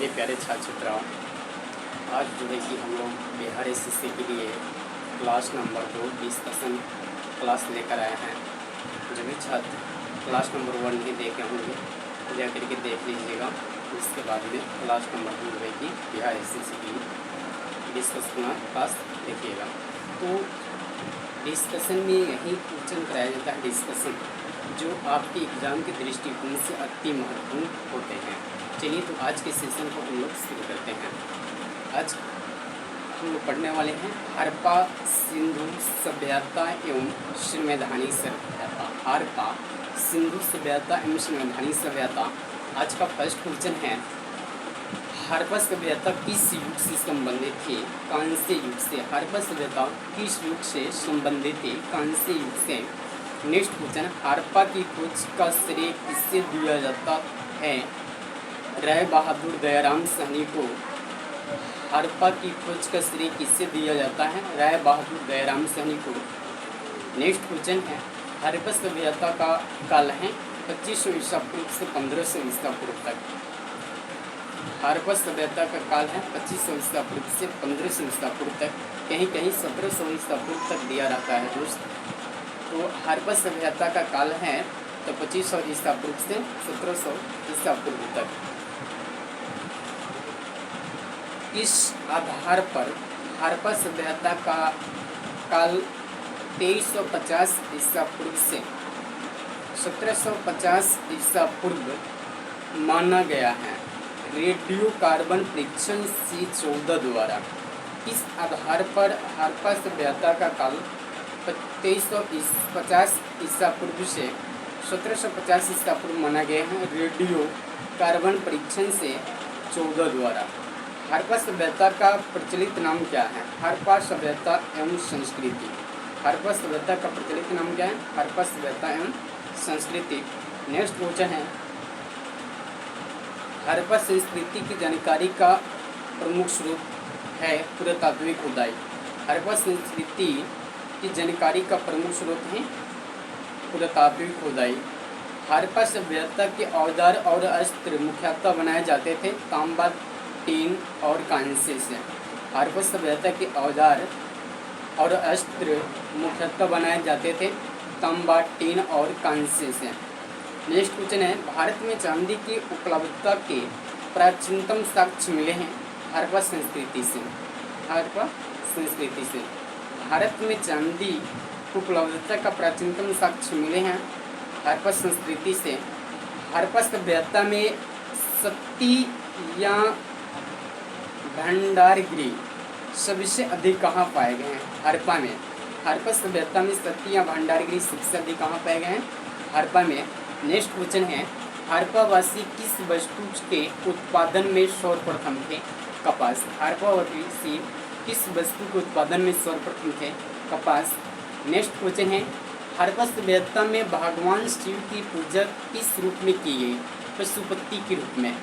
मेरे प्यारे छात्र छात्राओं, आज जो है कि हम लोग बिहार एसएससी के लिए क्लास नंबर 2 डिस्कशन क्लास लेकर आए हैं। जो भी छात्र क्लास नंबर 1 नहीं देखे होंगे जा करके देख लीजिएगा। इसके बाद में क्लास नंबर 2 जो है कि बिहार एसएससी की डिस्कशन क्लास देखिएगा। तो डिस्कशन में यही क्वेश्चन कराया जाता है, डिस्कशन जो आपके एग्ज़ाम के दृष्टिकोण से अति महत्वपूर्ण होते हैं। चलिए तो आज के सेशन को हम लोग शुरू करते हैं। आज हम लोग पढ़ने वाले हैं हड़प्पा सिंधु सभ्यता एवं संवैधानिक सभ्यता। हड़प्पा सिंधु सभ्यता एवं संवैधानिक सभ्यता। आज का फर्स्ट क्वेश्चन है, हड़प्पा सभ्यता किस युग से संबंधित थी? कांस्य युग से। हड़प्पा सभ्यता किस युग से संबंधित थी? कांस्य युग से। नेक्स्ट क्वेश्चन, हड़प्पा की खोज का श्रेय किससे दिया जाता है? राय बहादुर दयाराम साहनी को हड़प्पा की खोज का श्रेय किससे दिया जाता है? राय बहादुर दयाराम साहनी को। नेक्स्ट क्वेश्चन है, हड़प्पा सभ्यता का काल है 2500 ईसा पूर्व से 1500 ईसा पूर्व तक। हड़प्पा सभ्यता का काल है 2500 ईसा पूर्व से 1500 ईसा पूर्व तक, कहीं कहीं 1700 ईसा पूर्व तक दिया रहता है दोस्त। तो हड़प्पा सभ्यता का काल है तो 2500 ईसा पूर्व से 1700 ईसा पूर्व तक। इस आधार पर हड़प्पा सभ्यता का काल 2350 ईसा पूर्व से 1750 ईसा पूर्व माना गया है रेडियो कार्बन परीक्षण C14 द्वारा। इस आधार पर हड़प्पा सभ्यता का काल 2350 ईसा पूर्व से 1750 ईसा पूर्व माना गया है रेडियो कार्बन परीक्षण से 14 द्वारा। हड़प्पा सभ्यता का प्रचलित नाम क्या है? हड़प्पा सभ्यता एवं संस्कृति। हड़प्पा सभ्यता का प्रचलित नाम क्या है? हड़प्पा सभ्यता एवं संस्कृति। नेक्स्ट क्वेश्चन है, हड़प्पा संस्कृति की जानकारी का प्रमुख स्रोत है पुरातात्विक खुदाई। हड़प्पा संस्कृति की जानकारी का प्रमुख स्रोत है पुरातात्विक खुदाई। हड़प्पा सभ्यता के औजार और अस्त्र मुख्यतः बनाए जाते थे तांबा, टीन और कांस्य से। हड़प्पा सभ्यता के औजार और अस्त्र मुख्यतः बनाए जाते थे तांबा, टीन और कांस्य से। नेक्स्ट क्वेश्चन है, भारत में चांदी की उपलब्धता के प्राचीनतम साक्ष्य मिले हैं हड़प्पा संस्कृति से। हड़प्पा संस्कृति से भारत में चांदी की उपलब्धता का प्राचीनतम साक्ष्य मिले हैं हड़प्पा संस्कृति से। हड़प्पा सभ्यता में सती या भंडारगृह सबसे अधिक कहाँ पाए गए हैं? हड़प्पा में। हड़प्पा सभ्यता में सती या भंडारगृह सबसे अधिक कहाँ पाए गए हैं? हड़प्पा में। नेक्स्ट क्वेश्चन है, हड़प्पावासी किस वस्तु के उत्पादन में सर्वप्रथम थे? कपास। हड़प्पावासी किस वस्तु के उत्पादन में सर्वप्रथम थे? कपास। नेक्स्ट क्वेश्चन है, हड़प्पा सभ्यता में भगवान शिव की पूजा किस रूप में की गई? पशुपति के रूप में।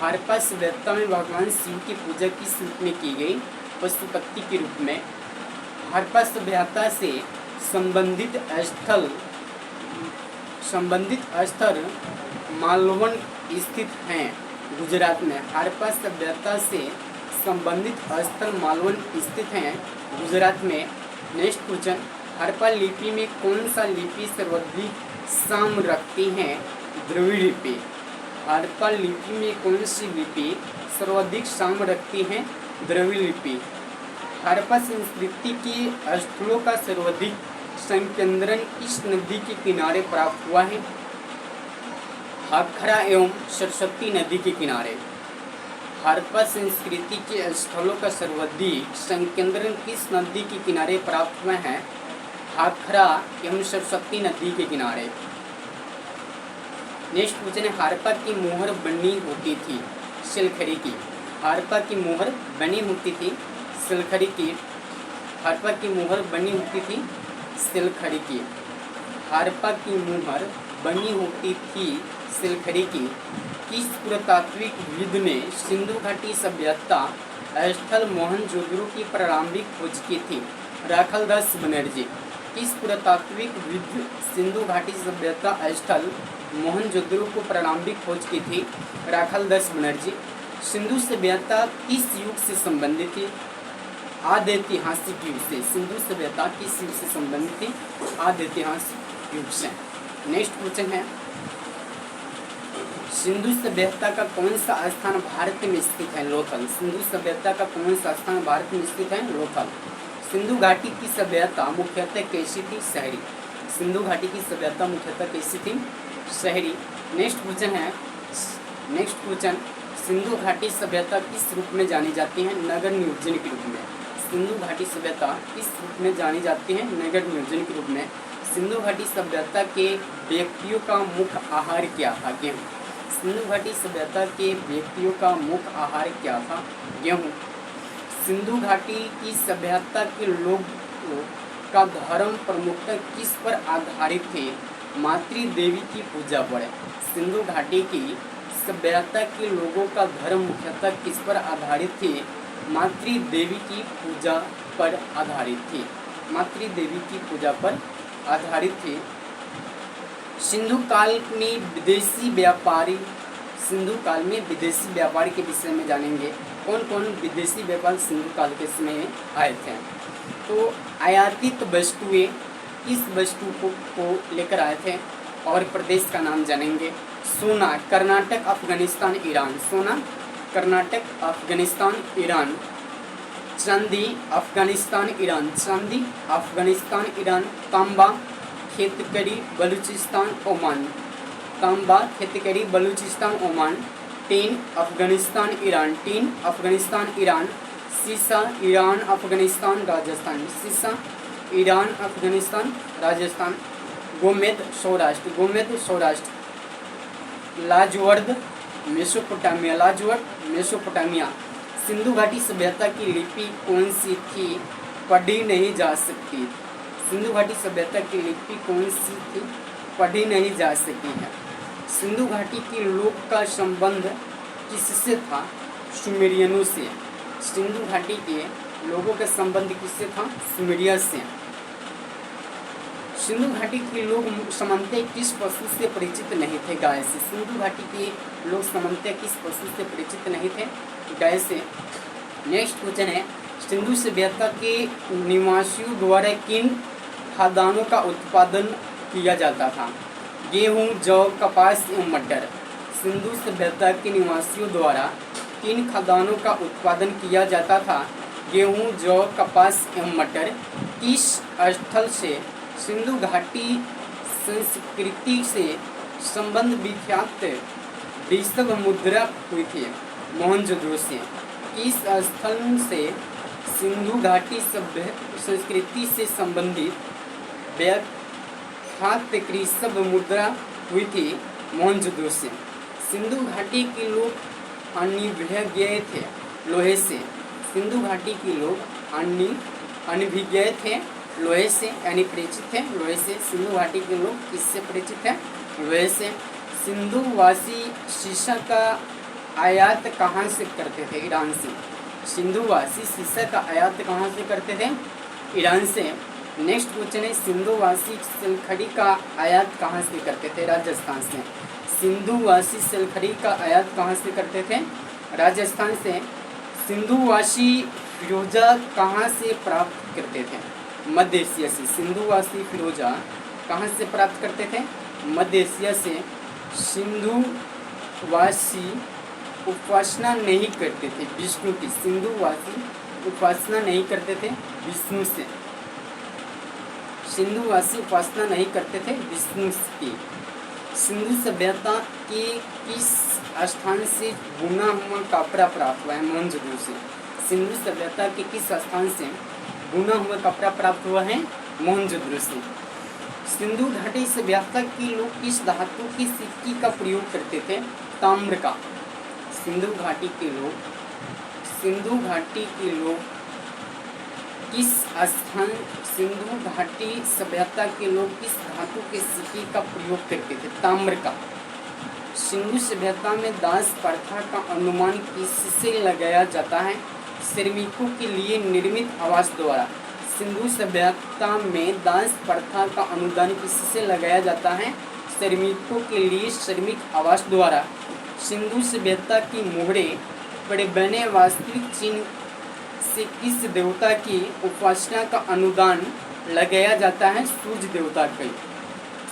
हड़प्पा सभ्यता में भगवान शिव की पूजा किस रूप में की गई? पशुपति के रूप में। हड़प्पा सभ्यता से संबंधित स्थल मालवण स्थित हैं गुजरात में। हड़प्पा सभ्यता से संबंधित स्थल मालवण स्थित हैं गुजरात में। नेक्स्ट क्वेश्चन, हड़प्पा लिपि में कौन सा लिपि सर्वाधिक साम रखती है? द्रविड़ लिपि। हड़प्पा लिपि में कौन सी लिपि सर्वाधिक साम रखती है? द्रविड़ लिपि। हड़प्पा संस्कृति की स्थलों का सर्वाधिक संकेंद्रण इस नदी के किनारे प्राप्त हुआ है? हाखरा एवं सरस्वती नदी के किनारे। हड़प्पा संस्कृति के स्थलों का सर्वाधिक संकेंद्रण किस नदी के किनारे प्राप्त हुआ है? हाखरा एवं सरस्वती नदी के किनारे। नेक्स्ट क्वेश्चन है, हड़प्पा की मोहर बनी होती थी सिलखड़ी की। हड़प्पा की मोहर बनी होती थी सिलखड़ी की। हड़प्पा की मोहर बनी होती थी सिलखड़ी की। हड़प्पा की मोहर बनी होती थी सिलखड़ी की। किस पुरातात्विक विद ने सिंधु घाटी सभ्यता स्थल मोहनजोदड़ो की प्रारंभिक खोज की थी? राखालदास बनर्जी। किस पुरातात्विक विद सिंधु घाटी सभ्यता स्थल मोहनजोदड़ो को प्रारंभिक खोज की थी? राखालदास बनर्जी। सिंधु सभ्यता किस युग से संबंधित थी? आदि ऐतिहासिक युग से। सिंधु सभ्यता किस युग से संबंधित थी? आदि ऐतिहासिक युग से। नेक्स्ट क्वेश्चन है, सिंधु सभ्यता का कौन सा स्थान भारत में स्थित है? लोथल। सिंधु सभ्यता का कौन सा स्थान भारत में स्थित है? लोथल। सिंधु घाटी की सभ्यता मुख्यतः कैसी थी? शहरी। सिंधु घाटी की सभ्यता मुख्यतः कैसी थी? शहरी। नेक्स्ट क्वेश्चन, सिंधु घाटी सभ्यता किस रूप में जानी जाती है? नगर नियोजन के रूप में। सिंधु घाटी सभ्यता किस रूप में जानी जाती है? नगर नियोजन के रूप में। सिंधु घाटी सभ्यता के व्यक्तियों का मुख्य आहार क्या था? गेहूँ। सिंधु घाटी सभ्यता के व्यक्तियों का मुख्य आहार क्या था? गेहूँ। सिंधु घाटी की सभ्यता के लोगों का धर्म प्रमुखतः किस पर आधारित थे? मातृ देवी की पूजा पर। सिंधु घाटी की सभ्यता के लोगों का धर्म मुख्यतः किस पर आधारित थे? मातृ देवी की पूजा पर आधारित थे। मातृ देवी की पूजा पर आधारित थे। सिंधु काल में विदेशी व्यापारी, सिंधु काल में विदेशी व्यापार के विषय में जानेंगे। कौन कौन विदेशी व्यापार सिंधु काल के समय में आए थे? तो आयातित वस्तुएं किस वस्तु को लेकर आए थे? और प्रदेश का नाम जानेंगे। सोना कर्नाटक, अफगानिस्तान, ईरान। सोना कर्नाटक, अफगानिस्तान, ईरान। चांदी अफगानिस्तान, ईरान। चांदी अफगानिस्तान, ईरान। तांबा खेतकरी, बलूचिस्तान, ओमान। तांबा Khetri, Baluchistan, Oman. Tin Afghanistan, Iran. Tin Afghanistan, Iran. सीसा ईरान, अफगानिस्तान, राजस्थान। सीसा ईरान, अफगानिस्तान, राजस्थान। गोमेद सौराष्ट्र। गोमेद सौराष्ट्र। लाजवर्द मेसोपोटामिया। लाजवर्द मेसोपोटामिया। सिंधु घाटी सभ्यता की लिपि कौन सी थी? पढ़ी नहीं जा सकती। सिंधु घाटी सभ्यता की लिपि कौन सी थी? पढ़ी नहीं जा सकती है। सिंधु घाटी के लोग का संबंध किससे था? सुमेरियनों से। सिंधु घाटी के लोगों का संबंध किससे था? सुमेरिया से। सिंधु घाटी के लोग सामान्यतः किस पशु से परिचित नहीं थे? गाय से। सिंधु घाटी के लोग सामान्यतः किस पशु से परिचित नहीं थे? गाय से। नेक्स्ट क्वेश्चन है, सिंधु सभ्यता के निवासियों द्वारा किन खाद्यान्नों का उत्पादन किया जाता था? गेहूं, जौ, कपास एवं मटर। सिंधु सभ्यता के निवासियों द्वारा किन खाद्यान्नों का उत्पादन किया जाता था? गेहूं, जौ, कपास एवं मटर। किस स्थल से सिंधु घाटी संस्कृति से संबंध विख्यात वृषभ मुद्रा हुई थी? मोहनजोदड़ो से। किस स्थल से सिंधु घाटी सभ्य संस्कृति से संबंधित विख्यात वृषभ मुद्रा हुई थी? मोहनजोदड़ो से। सिंधु घाटी के लोग अनभिज्ञ थे? लोहे से। सिंधु घाटी के लोग अनभिज्ञ थे? लोहे से, यानी परिचित थे लोहे से। सिंधु घाटी के लोग किससे परिचित हैं? लोहे से। सिंधुवासी शीशा का आयात कहाँ से करते थे? ईरान से। सिंधुवासी शीशा का आयात कहाँ से करते थे? ईरान से। नेक्स्ट क्वेश्चन है, सिंधुवासी सिलखड़ी का आयात कहाँ से करते थे? राजस्थान से। सिंधुवासी सिलखड़ी का आयात कहाँ से करते थे? राजस्थान से। सिंधुवासी फिरोजा कहाँ से प्राप्त करते थे? मध्य एशिया से। सिंधुवासी फिरोजा कहाँ से प्राप्त करते थे? मध्य एशिया से। सिंधुवासी उपासना नहीं करते थे विष्णु की। सिंधुवासी उपासना नहीं करते थे विष्णु से। सिंधुवासी उपासना नहीं करते थे विष्णु की। सिंधु सभ्यता के किस स्थान से बुना हुआ कपड़ा प्राप्त हुआ है? मोहनजोदड़ो से। सिंधु सभ्यता के किस स्थान से बुना हुआ कपड़ा प्राप्त हुआ है? मोहनजोदड़ो से। सिंधु घाटी सभ्यता के लोग किस धातु की सिक्की का प्रयोग करते थे? ताम्र का। सिंधु घाटी के लोग किस स्थान सिंधु घाटी सभ्यता के लोग किस धातु के सिक्के का प्रयोग करते थे? ताम्र का। सिंधु सभ्यता में दास प्रथा का अनुमान किससे लगाया जाता है? श्रमिकों के लिए निर्मित आवास द्वारा। सिंधु सभ्यता में दास प्रथा का अनुदान किससे लगाया जाता है? श्रमिकों के लिए श्रमिक आवास द्वारा। सिंधु सभ्यता की मोहरें पर बने वास्तविक चिन्ह से किस देवता की उपासना का अनुदान लगाया जाता है? सूर्य देवता के।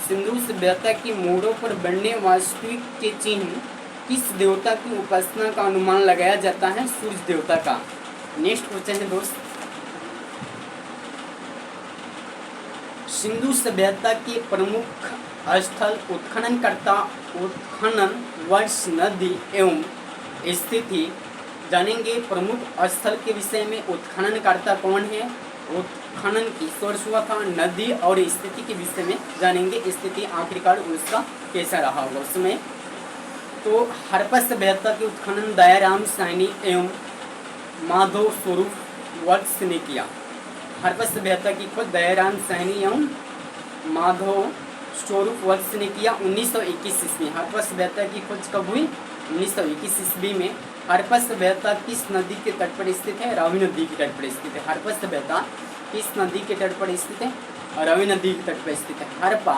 सिंधु सभ्यता की मोड़ों पर बनने वास्तविक के चिन्ह किस देवता की उपासना का अनुमान लगाया जाता है? सूर्य देवता का। नेक्स्ट क्वेश्चन है दोस्त, सिंधु सभ्यता के प्रमुख स्थल उत्खनन वर्ष नदी एवं स्थिति जानेंगे। प्रमुख स्थल के विषय में उत्खननकर्ता कौन है? उत्खनन की सोर्स हुआ था नदी, और स्थिति के विषय में जानेंगे स्थिति आखिरकार उसका कैसा रहा होगा उसमें। तो हड़प्पा सभ्यता के उत्खनन दयाराम साहनी एवं माधव स्वरूप वत्स ने किया। हड़प्पा सभ्यता की खोज दयाराम साहनी एवं माधव स्वरूप वत्स ने किया 1921 ईस्वी। हड़प्पा सभ्यता की खोज कब हुई? 1921 ईस्वी में। हड़प्पा सभ्यता किस नदी के तट पर स्थित है? रावी नदी के तट पर स्थित है। हड़प्पा सभ्यता किस नदी के तट पर स्थित है? रावी नदी के तट पर स्थित है। हड़प्पा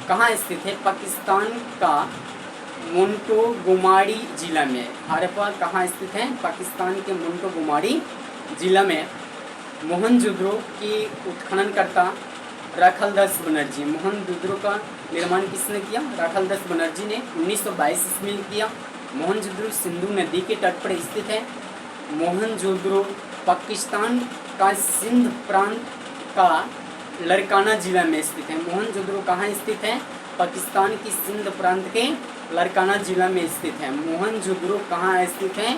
कहाँ स्थित है? पाकिस्तान का मोंटोगोमरी जिला में। हड़प्पा कहाँ स्थित है? पाकिस्तान के मोंटोगोमरी जिला में। मोहनजोदड़ो की उत्खननकर्ता राखालदास बनर्जी। मोहनजोदड़ो का निर्माण किसने किया? राखालदास बनर्जी ने 1922 ईस्वी में किया। मोहनजोदड़ो सिंधु नदी के तट पर स्थित है। मोहनजोदड़ो पाकिस्तान का सिंध प्रांत का लड़काना जिला में स्थित है। मोहनजोदड़ो कहाँ स्थित है? पाकिस्तान की सिंध प्रांत के लड़काना जिला में स्थित है। मोहनजोदड़ो कहाँ स्थित है?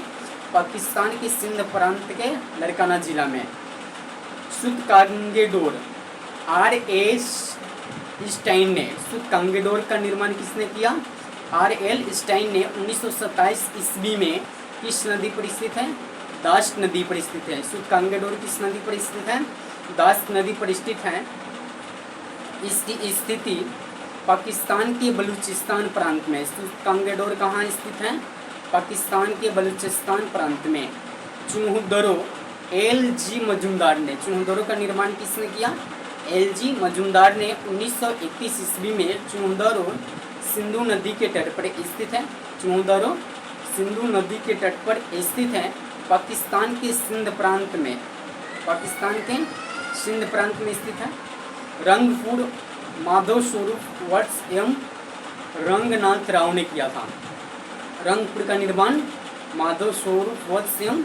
पाकिस्तान की सिंध प्रांत के लड़काना जिला में। सूतकांगेडोर R.S. स्टाइन ने सूतकांगेडोर का निर्माण किसने किया? R.L. स्टाइन ने 1927 ईस्वी में किस नदी पर स्थित है? दास नदी पर स्थित है। सूतकांगेडोर किस नदी पर स्थित है? दास नदी पर स्थित है। इसकी स्थिति पाकिस्तान के बलूचिस्तान प्रांत में। सूतकांगेडोर कहाँ स्थित है? पाकिस्तान के बलूचिस्तान प्रांत में। चुनहुदरो L.G. मजूमदार ने। चुनहुदरो का निर्माण किसने किया? L.G. मजूमदार ने 1931 ईस्वी में। चुनहुदरो सिंधु नदी के तट पर स्थित है। चुनहुदरो सिंधु नदी के तट पर स्थित है, पाकिस्तान के सिंध प्रांत में। पाकिस्तान के सिंध प्रांत में स्थित है। रंगपुर माधव स्वरूप वत्स एवं रंगनाथ राव ने किया था। रंगपुर का निर्माण माधव स्वरूप वत्स एवं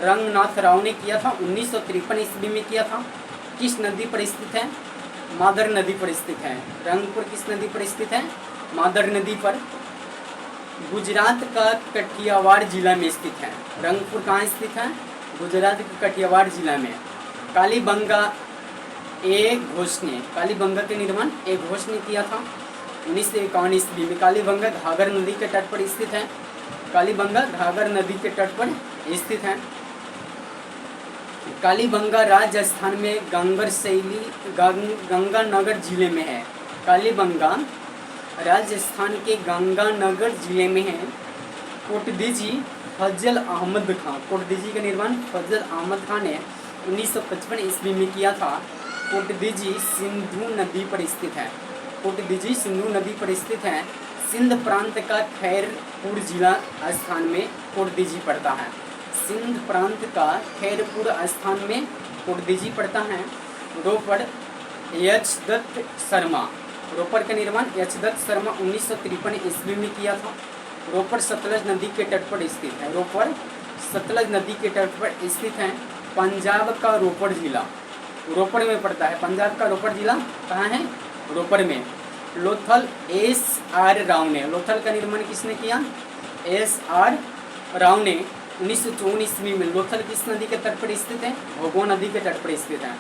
रंगनाथ राव ने किया था 1953 ईस्वी में किया था। किस नदी पर स्थित है? मादर नदी पर स्थित है। रंगपुर किस नदी पर स्थित है? मादर नदी पर। गुजरात का कठियावाड़ जिला में स्थित है। रंगपुर कहाँ स्थित है? गुजरात के कठियावाड़ जिला में। कालीबंगा ए घोष ने। कालीबंगा के निर्माण ए घोष ने किया था 1951 ईस्वी में। कालीबंगा घाघर नदी के तट पर स्थित है। कालीबंगा घाघर नदी के तट पर स्थित है। कालीबंगा राजस्थान में गंगानगर जिले में है। कालीबंगा राजस्थान के गंगानगर जिले में है। कोटदीजी फजल अहमद खां। कोटदीजी का निर्माण फजल अहमद खां ने 1955 ईस्वी में किया था। कोटदीजी सिंधु नदी पर स्थित है। कोटदीजी सिंधु नदी पर स्थित है। सिंध प्रांत का खैरपुर जिला स्थान में कोटदीजी पड़ता है। सिंध प्रांत का खैरपुर स्थान में कोटदीजी पड़ता है। रोपड़ एच दत्त शर्मा। रोपड़ का निर्माण एच दत्त शर्मा 1953 ईस्वी में किया था। रोपड़ सतलज नदी के तट पर स्थित है। रोपड़ सतलज नदी के तट पर स्थित है। पंजाब का रोपड़ जिला रोपड़ में पड़ता है। पंजाब का रोपड़ जिला कहाँ है? रोपड़ में। लोथल S.R. राव ने। लोथल का निर्माण किसने किया? S.R. राव ने 1954 ईस्वी में। लोथल किस नदी के तट पर स्थित है? भोगवा नदी के तट पर स्थित है।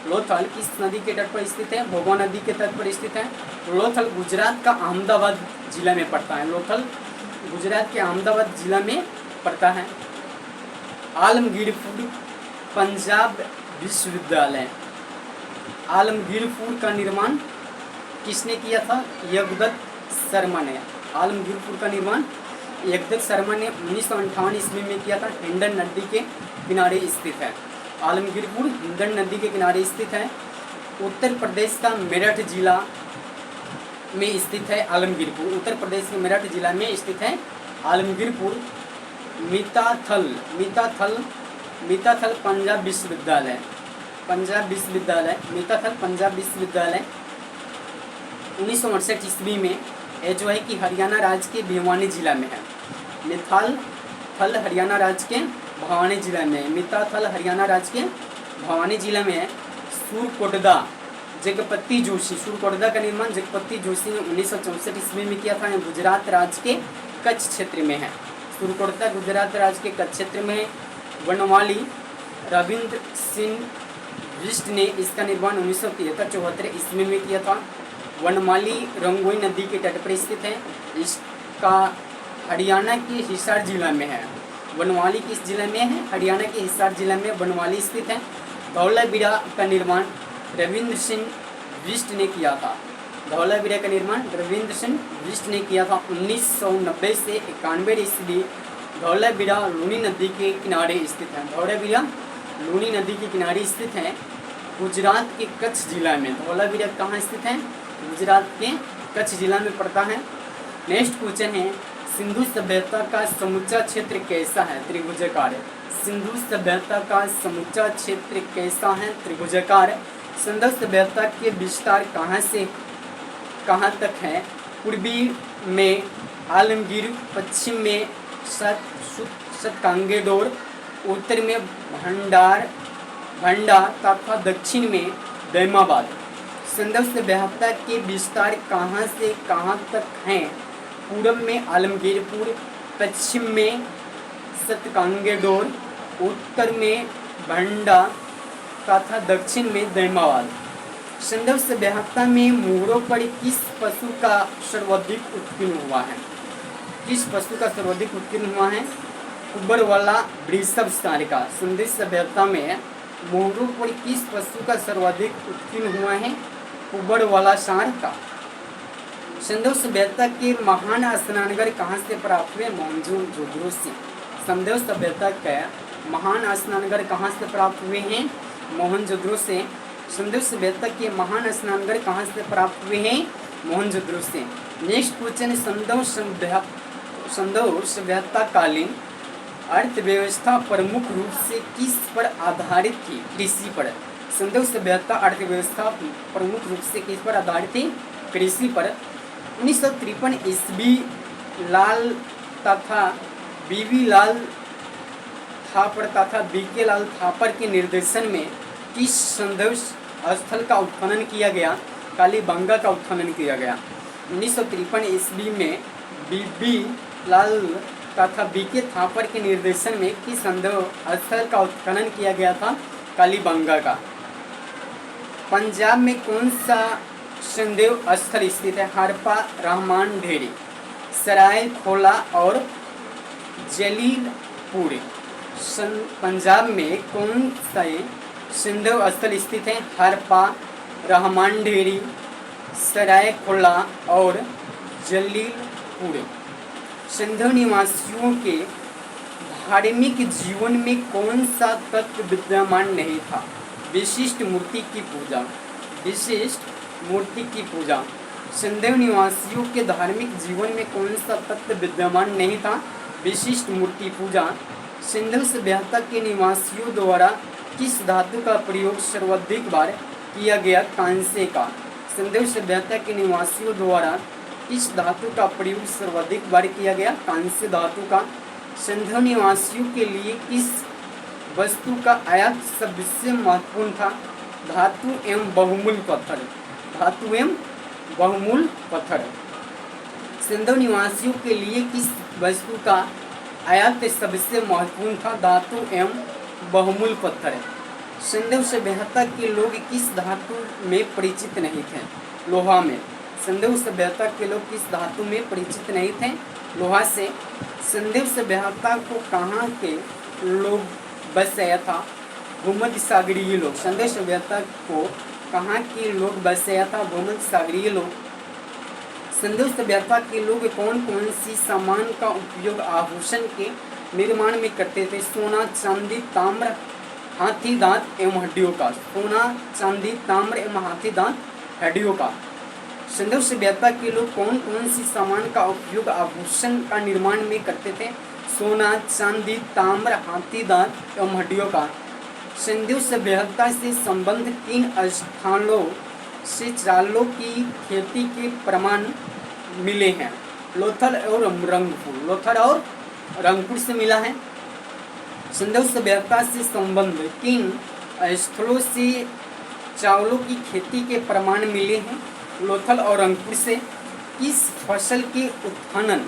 लोथल किस नदी के तट पर स्थित है? भोगवा नदी के तट पर स्थित है। लोथल गुजरात का अहमदाबाद जिला में पड़ता है। लोथल गुजरात के अहमदाबाद जिला में पड़ता है। आलमगीरपुर पंजाब विश्वविद्यालय। आलमगीरपुर का निर्माण किसने किया था? यज्ञदत्त शर्मा ने। आलमगीरपुर का निर्माण यज्ञदत्त शर्मा ने 1958 ईस्वी में किया था। हिंडन नदी के किनारे स्थित है। आलमगीरपुर हिंडन नदी के किनारे स्थित है। उत्तर प्रदेश का मेरठ जिला में स्थित है आलमगीरपुर। उत्तर प्रदेश के मेरठ जिला में स्थित है आलमगीरपुर। मिताथल पंजाब विश्वविद्यालय, मिताथल पंजाब विश्वविद्यालय 1968 ईस्वी में ये जो है कि हरियाणा राज्य के भिवानी जिला में है। मिताथल हरियाणा राज्य के भिवानी जिला में है। मिताथल हरियाणा राज्य के भिवानी जिला में है। सूरकोटदा जगपति जोशी, सूरकोटदा का निर्माण जगपति जोशी ने 1964 ईस्वी में किया था। यह गुजरात राज्य के कच्छ क्षेत्र में है। सूरकोटदा गुजरात राज्य के कच्छ क्षेत्र में है। वनमाली रविंद्र सिंह बिष्ट ने इसका निर्माण 1973-74 ईस्वी में किया था। वनमाली रंगोई नदी के तट पर स्थित है। इसका हरियाणा के हिसार जिला में है। वनमाली किस जिले में है? हरियाणा के हिसार जिला में वनमाली स्थित है। धौलावीरा का निर्माण रविंद्र सिंह बिष्ट ने किया था। धौलावीरा का निर्माण रविंद्र सिंह बिष्ट ने किया था। 1990 से 91 ईस्वी धौलावीरा लूनी नदी के किनारे स्थित है। धौलावीरा लूनी नदी के किनारे स्थित है, गुजरात के कच्छ जिला में। धौलावीरा कहाँ स्थित है? गुजरात के कच्छ जिला में पड़ता है। नेक्स्ट क्वेश्चन है, सिंधु सभ्यता का समूचा क्षेत्र कैसा है? त्रिभुजाकार। सिंधु सभ्यता का समूचा क्षेत्र कैसा है? त्रिभुजाकार। सिंधु सभ्यता के विस्तार कहाँ से कहाँ तक है? पूर्वी में आलमगीर, पश्चिम में सतकांगेडोर, उत्तर में भंडा तथा दक्षिण में दैमाबाद। सिंधु सभ्यता के विस्तार कहाँ से कहाँ तक हैं? पूर्व में आलमगीरपुर, पश्चिम में सतकांगेडोर, उत्तर में भंडा तथा दक्षिण में दैमाबाद। सिंधु सभ्यता में मोहरों पर किस पशु का सर्वाधिक उत्कीर्ण हुआ है? किस पशु का सर्वाधिक उत्कीर्ण हुआ है? उबर वाला वृषभ सांड का। सिंधु सभ्यता में मोहरों पर किस पशु का सर्वाधिक उत्कीर्ण हुआ है? उबर वाला सांड का। सिंधु सभ्यता के महान स्नानघर कहाँ से प्राप्त हुए? मोहनजोदड़ो से। सिंधु सभ्यता के महान स्नानघर कहाँ से प्राप्त हुए हैं? मोहनजोदड़ो से। सिंधु सभ्यता के महान स्नानघर कहाँ से प्राप्त हुए हैं? मोहनजोदड़ो से। नेक्स्ट क्वेश्चन, सिंधु सभ्यता कालीन अर्थव्यवस्था प्रमुख रूप से किस पर आधारित थी? कृषि पर। सिंधु सभ्यता अर्थव्यवस्था प्रमुख रूप से किस पर आधारित थी? कृषि पर। 1953 ईस्वी लाल तथा बीवी लाल थापर तथा बीके लाल थापर के निर्देशन में किस संदर्भ स्थल का उत्खनन किया गया? कालीबंगा का उत्खनन किया गया। 1953 ईस्वी में बीबी लाल तथा बीके थापर के निर्देशन में किस संदर्भ स्थल का उत्खनन किया गया था? कालीबंगा का। पंजाब में कौन सा संदेव स्थल स्थित है? हरप्पा, रहमान ढेरी, सराय खोला और जलीलपुर। पंजाब में कौन से संदेव स्थल स्थित है? हरप्पा, रहमान ढेरी, सराय खोला और जलीलपुर। सिंधु निवासियों के धार्मिक जीवन में कौन सा तत्व विद्यमान नहीं था? विशिष्ट मूर्ति की पूजा। विशिष्ट मूर्ति की पूजा। सिंधु निवासियों के धार्मिक जीवन में कौन सा तत्व विद्यमान नहीं था? विशिष्ट मूर्ति पूजा। सिंधु सभ्यता के निवासियों द्वारा किस धातु का प्रयोग सर्वाधिक बार किया गया? कांसे का। सिंधु सभ्यता के निवासियों द्वारा किस धातु का प्रयोग सर्वाधिक बार किया गया? कांस्य धातु का। सिंधु निवासियों के लिए किस वस्तु का आयात सबसे महत्वपूर्ण था? धातु एवं बहुमूल्य पत्थर। धातु एवं बहुमूल्य पत्थर। सिंधु निवासियों के लिए किस वस्तु का आयात सबसे महत्वपूर्ण था? धातु एवं बहुमूल्य पत्थर। सिंधु सभ्यता के लोग किस धातु में परिचित नहीं थे? लोहा में। सिंधु सभ्यता के लोग किस धातु में परिचित नहीं थे? लोहा से। सिंधु सभ्यता को कहाँ के लोग बसाया था? भूमध्य सागरीय लोग। सिंधु सभ्यता को कहाँ के लोग बसाया था? भूमध्य सागरीय लोग। सिंधु सभ्यता के लोग कौन कौन सी सामान का उपयोग आभूषण के निर्माण में करते थे? सोना, चांदी, ताम्र, हाथी दांत एवं हड्डियों का। सोना, चांदी, ताम्र एवं हाथी दांत हड्डियों का। सिंधु सभ्यता के लोग कौन कौन सी सामान का उपयोग आभूषण का निर्माण में करते थे? सोना, चांदी, ताम्र, हाथी दांत एवं हड्डियों का सिंधु सभ्यता से संबंध किन स्थानों से चावलों की खेती के प्रमाण मिले हैं? लोथल और रंगपुर। लोथल और रंगपुर से मिला है। सिंधु सभ्यता से संबंध किन स्थलों से चावलों की खेती के प्रमाण मिले हैं? लोथल और रंगपुर से। किस फसल के उत्खनन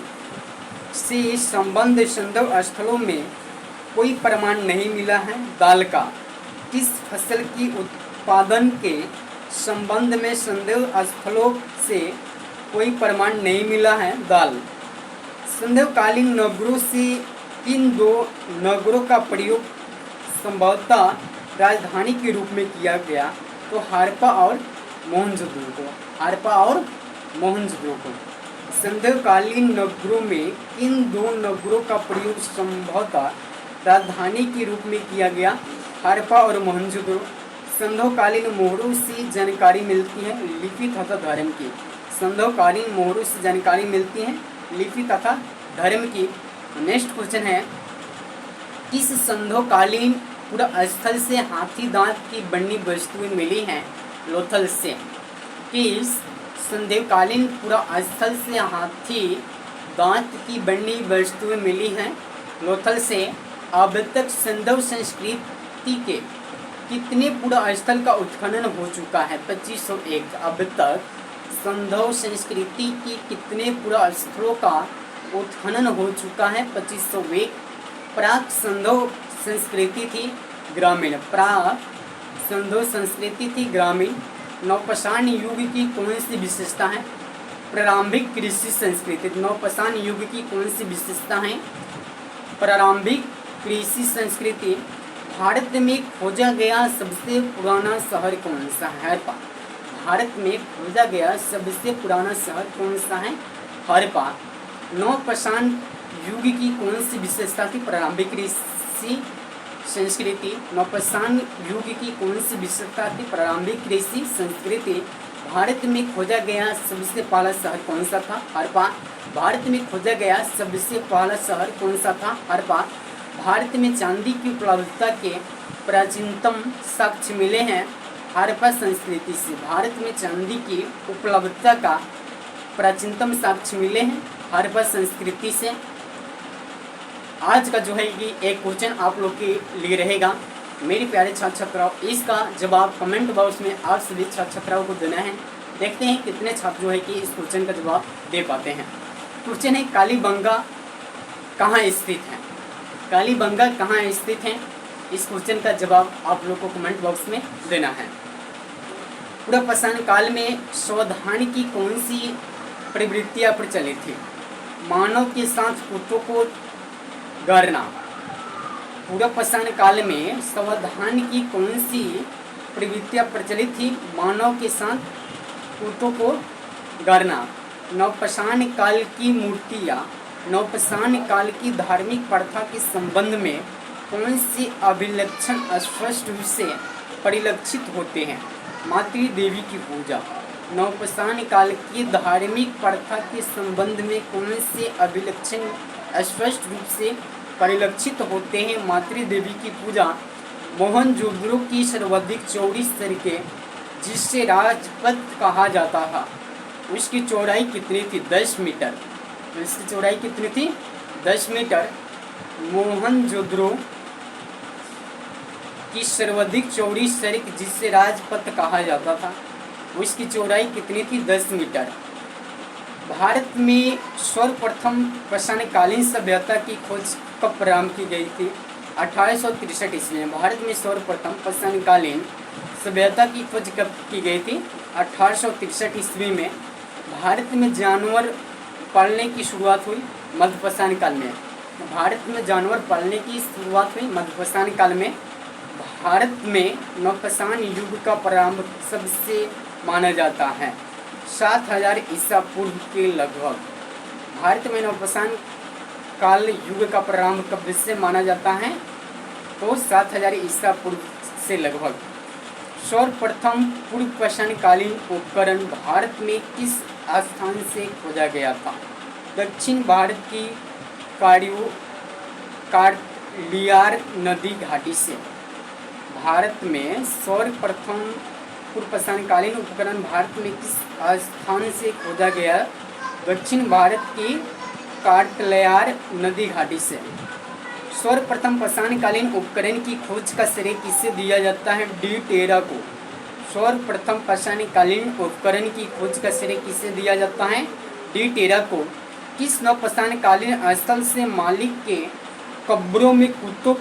से संबंध सिंधु स्थलों में कोई प्रमाण नहीं मिला है? दाल का। किस फसल की उत्पादन के संबंध में सिंधु स्थलों से कोई प्रमाण नहीं मिला है? दाल। सिंधुकालीन नगरों से किन दो नगरों का प्रयोग संभवतः राजधानी के रूप में किया गया? तो हड़प्पा और मोहनजोदड़ो। हड़प्पा और मोहनजोदड़ो। सिंधुकालीन नगरों में किन दो नगरों का प्रयोग संभवतः राजधानी के रूप में किया गया? हड़प्पा और मोहनजोदड़ो। सिंधुकालीन मोहरों से जानकारी मिलती है लिपि तथा धर्म की। सिंधुकालीन मोहरों से जानकारी मिलती है लिपि तथा धर्म की। नेक्स्ट क्वेश्चन है, किस सिंधुकालीन पुरास्थल से हाथी दांत की बनी वस्तुएं मिली हैं? लोथल से। किस सिंधुकालीन पुरास्थल से हाथी दांत की बनी वस्तुएं मिली हैं? लोथल से। अब तक सिंधु संस्कृति के कितने पुरास्थल का उत्खनन हो चुका है? 2501। अब तक सिंधु संस्कृति की कितने पुरास्थलों का उत्खनन हो चुका है? 2501। प्राक सिंधु संस्कृति थी ग्रामीण। प्राक सिंधु संस्कृति थी ग्रामीण। नवपाषाण युग की कौन सी विशेषता है? प्रारंभिक कृषि संस्कृति। नवपाषाण युग की कौन सी विशेषता है? प्रारंभिक कृषि संस्कृति। भारत में खोजा गया सबसे पुराना शहर कौन सा है? हड़प्पा। भारत में खोजा गया सबसे पुराना शहर कौन सा है? हड़प्पा। नवपाषाण युग की कौन सी विशेषता थी? प्रारंभिक कृषि संस्कृति। नवपाषाण युग की कौन सी विशेषता थी? प्रारंभिक कृषि संस्कृति। भारत में खोजा गया सबसे पहला शहर कौन सा था? हड़प्पा। भारत में खोजा गया सबसे पहला शहर कौन सा था? हड़प्पा। भारत में चांदी की उपलब्धता के प्राचीनतम साक्ष्य मिले हैं हड़प्पा संस्कृति से। भारत में चांदी की उपलब्धता का प्राचीनतम साक्ष्य मिले हैं हड़प्पा संस्कृति से। आज का जो है कि एक क्वेश्चन आप लोग के लिए रहेगा मेरे प्यारे छात्र छात्राओं, इसका जवाब कमेंट बॉक्स में आप सभी छात्र छात्राओं को देना है। देखते हैं कितने छात्र जो है कि इस क्वेश्चन का जवाब दे पाते हैं। क्वेश्चन है, कालीबंगा कहाँ स्थित है? कालीबंगा कहाँ स्थित है? इस क्वेश्चन का जवाब आप लोग को कमेंट बॉक्स में देना है। पुरापाषाण काल में सावधानी की कौन सी प्रवृत्तियाँ प्रचलित थी? मानव के साथ कुत्तों को गाड़ना। पुरापाषाण काल में सावधानी की कौन सी प्रवृत्तियाँ प्रचलित थी? मानव के साथ कुत्तों को गाड़ना। नवपाषाण काल की मूर्तियाँ नवपाषाण काल की धार्मिक प्रथा के संबंध में कौन से अभिलक्षण स्पष्ट रूप से परिलक्षित होते हैं? मातृ देवी की पूजा। नवपाषाण काल की धार्मिक प्रथा के संबंध में कौन से अभिलक्षण स्पष्ट रूप से परिलक्षित होते हैं? मातृ देवी की पूजा। मोहनजोदड़ो की सर्वाधिक चौड़ी सड़कें जिससे राजपथ कहा जाता था, उसकी चौड़ाई कितनी थी? 10 मीटर। इसकी चौड़ाई कितनी थी? 10 मीटर। मोहनजोदड़ो की सर्वाधिक चौड़ी सड़क जिससे राजपथ कहा जाता था, उसकी चौड़ाई कितनी थी? 10 मीटर। भारत में सर्वप्रथम पाषाणकालीन सभ्यता की खोज कब प्रारंभ की गई थी? 1863 ईस्वी में। भारत में सर्वप्रथम पाषाणकालीन सभ्यता की खोज कब की गई थी? 1863 ईस्वी में। भारत में जानवर पालने की शुरुआत हुई मध्यपाषाण काल में। भारत में जानवर पालने की शुरुआत हुई मध्यपाषाण काल में। भारत में नवपाषाण युग का प्रारंभ सबसे माना जाता है 7000 ईसा पूर्व के लगभग। भारत में नवपाषाण काल युग का प्रारंभ कब से माना जाता है? तो 7000 ईसा पूर्व से लगभग। सर्वप्रथम पूर्व पाषाणकालीन उपकरण भारत में किस स्थान से खोजा गया था? दक्षिण भारत की कार्लियार नदी घाटी से। भारत में सर्वप्रथम पूर्वपाषाणकालीन उपकरण भारत में किस स्थान से खोजा गया? दक्षिण भारत की कार्लियार नदी घाटी से। सर्वप्रथम पाषाणकालीन उपकरण की खोज का श्रेय किसे दिया जाता है? डी टेरा को। सर्वप्रथम पाषाणकालीन उपकरण की खोज का श्रेय किसे दिया जाता है? डी टेरा को। किस नवपाषाणकालीन स्थल से मालिक के कब्रों में कुत्तों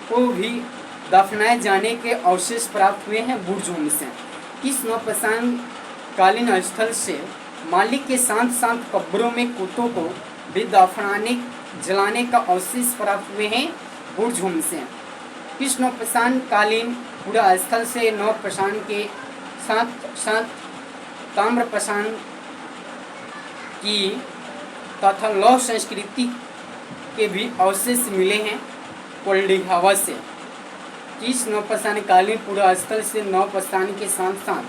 को भी दफनाए जाने के अवशेष प्राप्त हुए हैं? बुर्जोम से। किस नवपाषाणकालीन स्थल से मालिक के साथ साथ कब्रों में कुत्तों को भी दफनाने जलाने का अवशेष प्राप्त हुए हैं? बुर्जोम से। किस नवपाषाणकालीन पूरा स्थल से नवपाषाण के साथ साथ ताम्रपाषाण की तथा लौह संस्कृति के भी अवशेष मिले हैं? कोल्डिहावा से। किस नवपाषाणकालीन पूरा स्थल से नवपाषाण के साथ साथ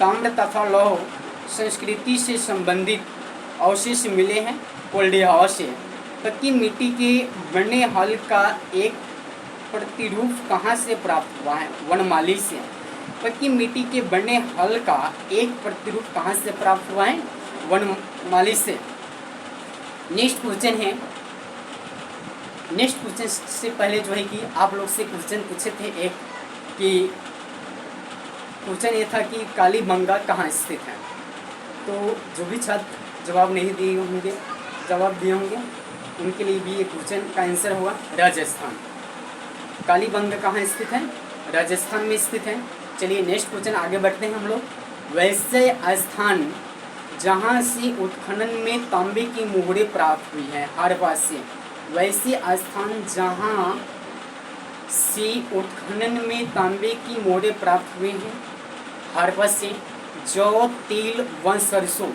ताम्र तथा लौह संस्कृति से संबंधित अवशेष मिले हैं? कोल्डिहावा से। पक्की मिट्टी के बने हल का एक प्रतिरूप कहाँ से प्राप्त हुआ है? वनमाली से। पक्की मिट्टी के बने हल का एक प्रतिरूप कहाँ से प्राप्त हुआ है? वनमाली से। नेक्स्ट क्वेश्चन है, नेक्स्ट क्वेश्चन से पहले जो है कि आप लोग से क्वेश्चन पूछे थे एक, कि क्वेश्चन ये था कि कालीबंगा कहाँ स्थित है। तो जो भी छात्र जवाब दिए होंगे उनके लिए भी ये क्वेश्चन का आंसर हुआ राजस्थान। कालीबंगा कहाँ स्थित है? राजस्थान में स्थित है। चलिए नेक्स्ट क्वेश्चन आगे बढ़ते हैं हम लोग। वैसे स्थान जहाँ से उत्खनन में तांबे की मोहरें प्राप्त हुई है? हड़प्पा से। वैसे स्थान जहाँ से उत्खनन में तांबे की मोहरें प्राप्त हुए हैं? हड़प्पा से। जौ, तिल व सरसों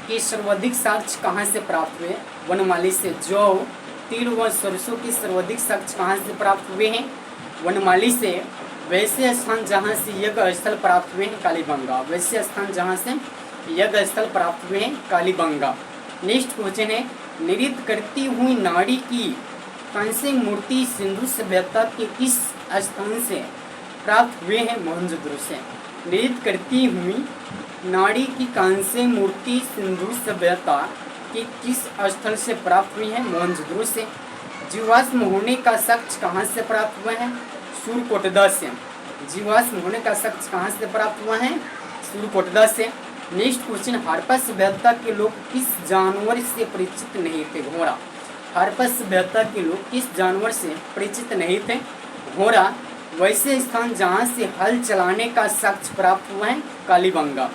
के सर्वाधिक साक्ष्य कहाँ से प्राप्त हुए? वनमाली से। जौ, तिल व सरसों के सर्वाधिक साक्ष्य कहाँ से प्राप्त हुए हैं? वनमाली से। वैसे स्थान जहाँ से यज्ञ स्थल प्राप्त हुए हैं? कालीबंगा। वैसे स्थान जहाँ से यज्ञ स्थल प्राप्त हुए हैं? कालीबंगा। नेक्स्ट क्वेश्चन है, नृत्य करती हुई नारी की कांस्य मूर्ति सिंधु सभ्यता के किस स्थान से प्राप्त हुए हैं? मोहनजोदड़ो से। नृत्य करती हुई नारी की कांस्य मूर्ति सिंधु सभ्यता के किस स्थल से प्राप्त हुई है? मोहनजोदड़ो से। जीवाश्म होने का साक्ष्य कहाँ से प्राप्त हुआ है? सूरकोटदा से। जीवाश्म होने का साक्ष्य कहाँ से प्राप्त हुआ है? सूरकोटदा से। नेक्स्ट क्वेश्चन, हड़प्पा सभ्यता के लोग किस जानवर से परिचित नहीं थे? घोड़ा। हड़प्पा सभ्यता के लोग किस जानवर से परिचित नहीं थे? घोड़ा। वैसे स्थान जहाँ से हल चलाने का साक्ष्य प्राप्त हुआ है? कालीबंगा।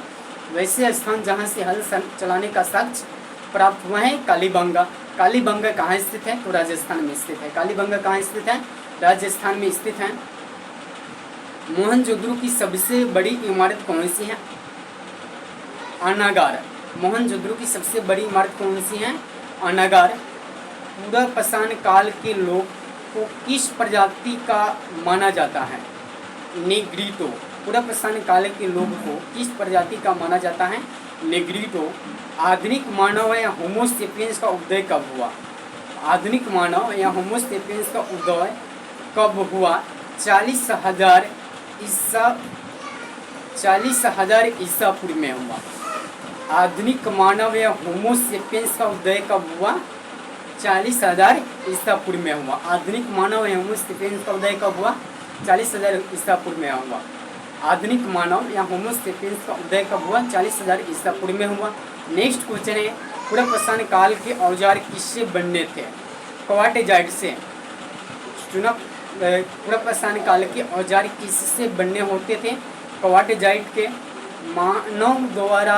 वैसे स्थान जहाँ से हल चलाने का साक्ष्य प्राप्त हुआ है? कालीबंगा। कालीबंगा कहाँ स्थित है? तो राजस्थान में स्थित है। कालीबंगा कहाँ स्थित है? राजस्थान में स्थित है। मोहनजोदड़ो की सबसे बड़ी इमारत कौन सी है? अनागार। मोहनजोदड़ो की सबसे बड़ी इमारत कौन सी है? अनागार। पूरा पाषाण काल के लोग को किस प्रजाति का माना जाता है? नेग्रिटो। पूरा पाषाण काल के लोग को किस प्रजाति का माना जाता है? नेग्रिटो। आधुनिक मानव या होमो सेपियंस का उदय कब हुआ? आधुनिक मानव या होमो सेपियंस का उदय कब हुआ? 40,000 ईसा पूर्व में हुआ। आधुनिक मानव या होमो सेपियंस का उदय कब हुआ? 40,000 ईसा पूर्व में हुआ। आधुनिक मानव या होमो सेपियंस का उदय कब हुआ? 40,000 ईसा पूर्व में हुआ। आधुनिक मानव या होमो सेपियंस का उदय कब हुआ? 40,000 ईसा पूर्व में हुआ। नेक्स्ट क्वेश्चन है, पूरा पाषाण काल के औजार किससे बनने थे? क्वार्टेजाइट से। चुना पूरा पाषाण काल के औजार किससे बनने होते थे? क्वार्टेजाइट के। मानव द्वारा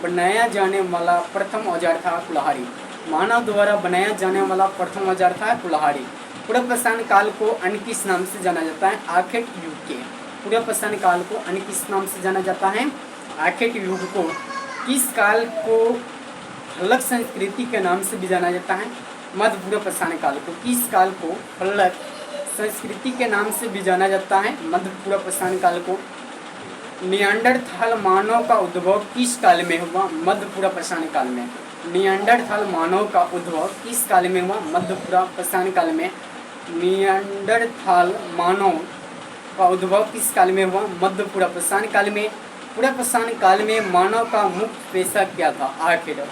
बनाया जाने वाला प्रथम औजार था कुल्हाड़ी। मानव द्वारा बनाया जाने वाला प्रथम औजार था कुल्हाड़ी। पूरा पाषाण काल को अन्य किस नाम से जाना जाता है? आखेट युग के। पूरा पाषाण काल को अन्य किस नाम से जाना जाता है? आखेट युग को। किस काल को हल्लक संस्कृति के नाम से भी जाना जाता है? मध्य पूरा पाषाण काल को। किस काल को हल्लक संस्कृति के नाम से भी जाना जाता है? मध्य पूरा पाषाण काल को। नियांडरथाल मानव का उद्भव किस काल में हुआ? मध्य पूरा पाषाण काल में। नियांडरथाल मानव का उद्भव किस काल में हुआ? मध्य पूरा पाषाण काल में। निएंडरथाल मानव का उद्भव किस काल में हुआ? मध्य पुरापाषाण काल में। पुरापाषाण काल में मानव का मुख्य पेशा क्या था? आखिर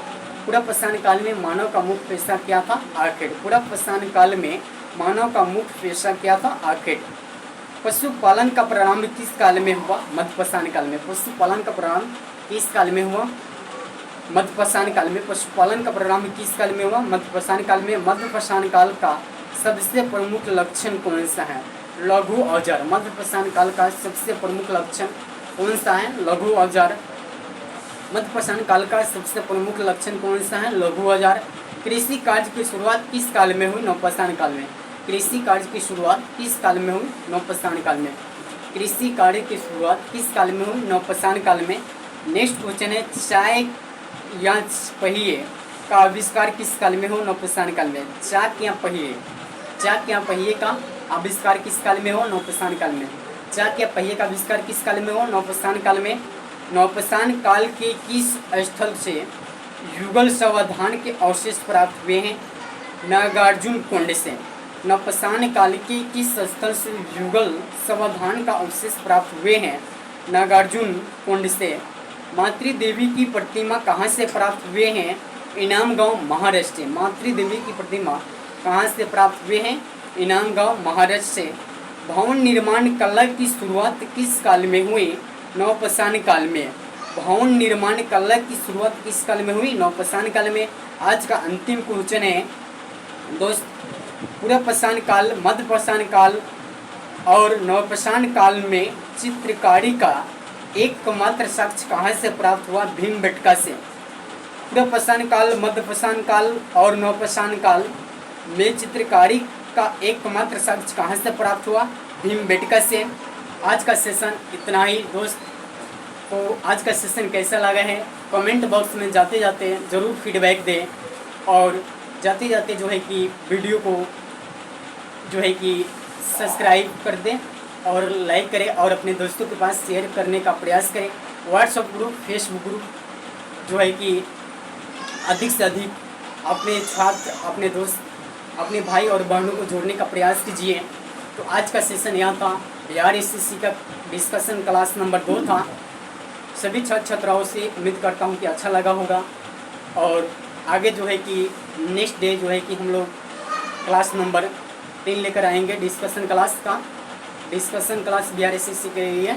पुरापाषाण काल में मानव का मुख्य पेशा क्या था? आखिर पुरापाषाण काल में मानव का मुख्य पेशा क्या था? आखिर पशुपालन का प्रारंभ किस काल में हुआ? मध्यपाषाण काल में। पशुपालन का प्रारंभ किस काल में हुआ? मध्यपाषाण काल में। पशुपालन का प्रारंभ किस काल में हुआ? मध्यपाषाण काल में। मध्यपाषाण काल का सबसे प्रमुख लक्षण कौन सा है? लघु औजार। मध्यपाषाण काल का सबसे प्रमुख लक्षण कौन सा है? लघु औजार। मध्यपाषाण काल का सबसे प्रमुख लक्षण कौन सा है? लघु औजार। कृषि कार्य की शुरुआत किस काल में हुई? नवपाषाण काल में। कृषि कार्य की शुरुआत किस काल में हुई? नवपाषाण काल में। कृषि कार्य की शुरुआत किस काल में हुई? नवपाषाण काल में। नेक्स्ट क्वेश्चन है, चाय या पहिए का आविष्कार किस काल में हो? नवपाषाण काल में। चाक या पहिए का आविष्कार किस काल में हो? नवपाषाण काल में। चाक या पहिए का आविष्कार किस काल में हो? नवपाषाण काल में। नवपाषाण काल के किस स्थल से युगल समाधान के अवशेष प्राप्त हुए हैं? नागार्जुन कुंड से। नवपाषाण काल के किस स्थल से युगल समाधान का अवशेष प्राप्त हुए हैं? नागार्जुन कुंड से। मातृदेवी की प्रतिमा कहाँ से प्राप्त हुए हैं? इनाम गांव, महाराष्ट्र। मातृदेवी की प्रतिमा कहाँ से प्राप्त हुए हैं? इनाम गांव, महाराष्ट्र से। भवन निर्माण कला की शुरुआत किस काल में हुई? नवपाषाण काल में। भवन निर्माण कला की शुरुआत किस काल में हुई? नवपाषाण काल में। आज का अंतिम क्वेश्चन है दोस्त, पुरापाषाण काल, मध्यपाषाण काल और नवपाषाण काल में चित्रकारी का एकमात्र साक्ष्य कहाँ से प्राप्त हुआ? भीमबेटका से। पुरापाषाण काल, मध्यपाषाण काल और नवपाषाण काल में चित्रकारी का एकमात्र साक्ष्य कहाँ से प्राप्त हुआ? भीमबेटका से। आज का सेशन इतना ही दोस्त। तो आज का सेशन कैसा लगा है कमेंट बॉक्स में जाते जाते ज़रूर फीडबैक दें, और जाते जाते जो है कि वीडियो को जो है कि सब्सक्राइब कर दें और लाइक करें और अपने दोस्तों के पास शेयर करने का प्रयास करें। व्हाट्सएप ग्रुप, फेसबुक ग्रुप जो है कि अधिक से अधिक अपने छात्र, अपने दोस्त, अपने भाई और बहनों को जोड़ने का प्रयास कीजिए। तो आज का सेशन यहाँ था। बिहार एसएससी का डिस्कशन क्लास नंबर 2 था। सभी छात्र छात्राओं से उम्मीद करता हूँ कि अच्छा लगा होगा, और आगे जो है कि नेक्स्ट डे जो है कि हम लोग क्लास नंबर 3 लेकर आएंगे। डिस्कशन क्लास का, डिस्कशन क्लास बिहार एसएससी के लिए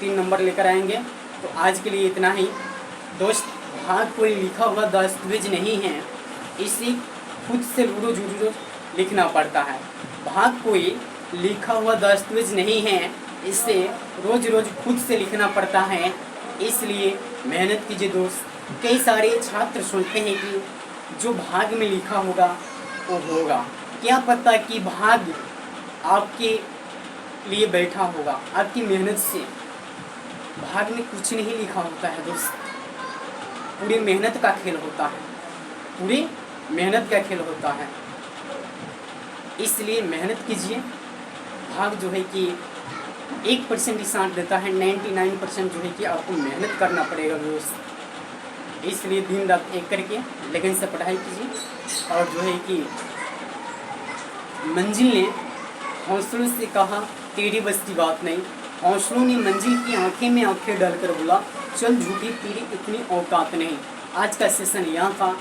3 नंबर लेकर आएंगे। तो आज के लिए इतना ही दोस्त। भाग कोई लिखा हुआ दस्तावेज नहीं है, इसे खुद से रोज लिखना पड़ता है। भाग कोई लिखा हुआ दस्तावेज नहीं है, इसे रोज खुद से लिखना पड़ता है। इसलिए मेहनत कीजिए दोस्त। कई सारे छात्र सोचते हैं कि जो भाग में लिखा होगा वो होगा, क्या पता कि भाग आपके लिए बैठा होगा आपकी मेहनत से। भाग में कुछ नहीं लिखा होता है दोस्त, पूरी मेहनत का खेल होता है, पूरी मेहनत का खेल होता है। इसलिए मेहनत कीजिए। भाग जो है कि 1% ही साथ देता है, 99% जो है कि आपको मेहनत करना पड़ेगा दोस्त। इसलिए दिन रात एक करके लगन से पढ़ाई कीजिए। और जो है कि मंजिल ने हौसलों से कहा तेरी बस की बात नहीं, हौसलों ने मंजिल की आंखें में आंखें डालकर बोला चल झूठी तेरी इतनी औकात नहीं। आज का सेशन यहाँ था।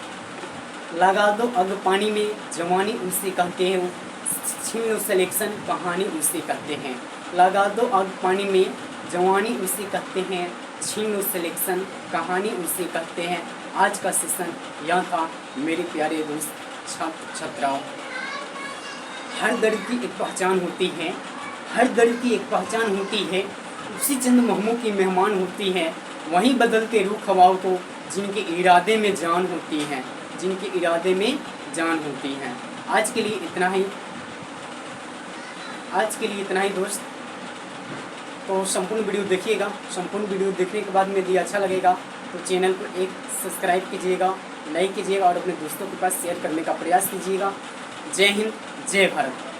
लगा दो अग पानी में, जवानी उसे कहते हैं, छीन लो सिलेक्शन, कहानी उसे कहते हैं। लगा दो आग पानी में, जवानी उसे कहते हैं, छीन लो सिलेक्शन, कहानी उसे कहते हैं। आज का सेशन यहाँ था मेरे प्यारे दोस्त छात्र छात्राओं। हर दर की एक पहचान होती है, हर दर की एक पहचान होती है, उसी चंद महमों की मेहमान होती है। वहीं बदलते रुख हवाओं को जिनके इरादे में जान होती हैं, जिनके इरादे में जान होती हैं। आज के लिए इतना ही, आज के लिए इतना ही दोस्त। तो संपूर्ण वीडियो देखिएगा। संपूर्ण वीडियो देखने के बाद में यदि अच्छा लगेगा तो चैनल को एक सब्सक्राइब कीजिएगा, लाइक कीजिएगा और अपने दोस्तों के पास शेयर करने का प्रयास कीजिएगा। जय हिंद, जय भारत।